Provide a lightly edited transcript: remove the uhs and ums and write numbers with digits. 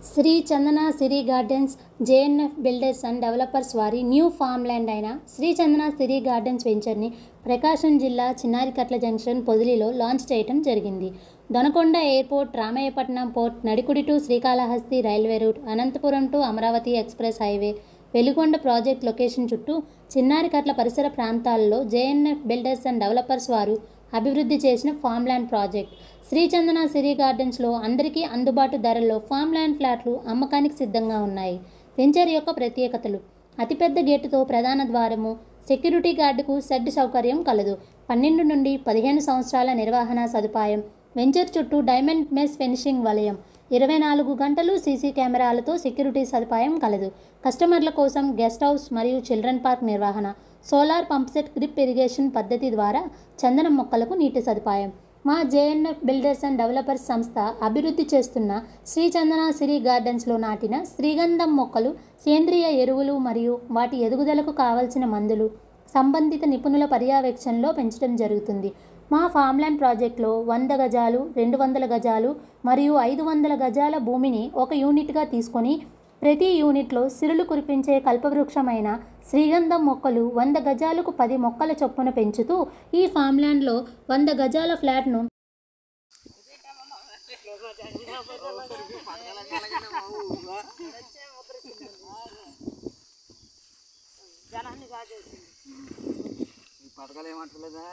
Shri Chandana Siri gardens JNF builders and developers వారి new farm land అయిన Shri Chandana Siri gardens వెంచర్ని ప్రకాశం జిల్లా చిన్నారికట్ల జంక్షన్ పొదిలిలో లాంచ్ చేయడం జరిగింది. Donakonda airport, Ramayapatnam port, Nadikudi to Srikalahasti railway route, Anantapuram to Amaravati express highway, Veligonda project location చుట్టూ చిన్నారికట్ల పరిసర ప్రాంతాల్లో జేఎన్ఎఫ్ బిల్డర్స్ అండ్ డెవలపర్స్ వారు అభివృద్ధి చేసిన farm land project Shri Chandana సిరి గార్డెన్స్లో అందరికీ అందుబాటు ధరల్లో ఫామ్ ల్యాండ్ ఫ్లాట్లు అమ్మకానికి సిద్ధంగా ఉన్నాయి. వెంచర్ యొక్క ప్రత్యేకతలు: అతిపెద్ద గేటుతో ప్రధాన ద్వారము, సెక్యూరిటీ గార్డుకు షెడ్ సౌకర్యం కలదు, 12 నుండి 15 సంవత్సరాల నిర్వహణ సదుపాయం, వెంచర్ చుట్టూ డైమండ్ మెష్ ఫినిషింగ్ వలయం, 24 గంటలు సీసీ కెమెరాలతో సెక్యూరిటీ సదుపాయం కలదు, కస్టమర్ల కోసం గెస్ట్ హౌస్ మరియు చిల్డ్రన్ పార్క్ నిర్వహణ, సోలార్ పంప్సెట్ డ్రిప్ ఇరిగేషన్ పద్ధతి ద్వారా చందనం మొక్కలకు నీటి సదుపాయం. మా జేఎన్ఎఫ్ బిల్డర్స్ అండ్ డెవలపర్స్ సంస్థ అభివృద్ధి చేస్తున్న శ్రీ చందన సిరి గార్డెన్స్లో నాటిన శ్రీగంధం మొక్కలు సేంద్రియ ఎరువులు మరియు వాటి ఎదుగుదలకు కావలసిన మందులు సంబంధిత నిపుణుల పర్యవేక్షణలో పెంచడం జరుగుతుంది. మా ఫామ్ల్యాండ్ ప్రాజెక్టులో 100 గజాలు, 200 గజాలు మరియు 500 గజాల భూమిని ఒక యూనిట్గా తీసుకొని ప్రతి యూనిట్లో సిరులు కురిపించే కల్పవృక్షమైన శ్రీగంధం మొక్కలు 100 గజాలకు 10 మొక్కల చొప్పున పెంచుతూ ఈ ఫామ్ల్యాండ్లో 100 గజాల ఫ్లాట్ను పథకాలు ఏమంటలేదా?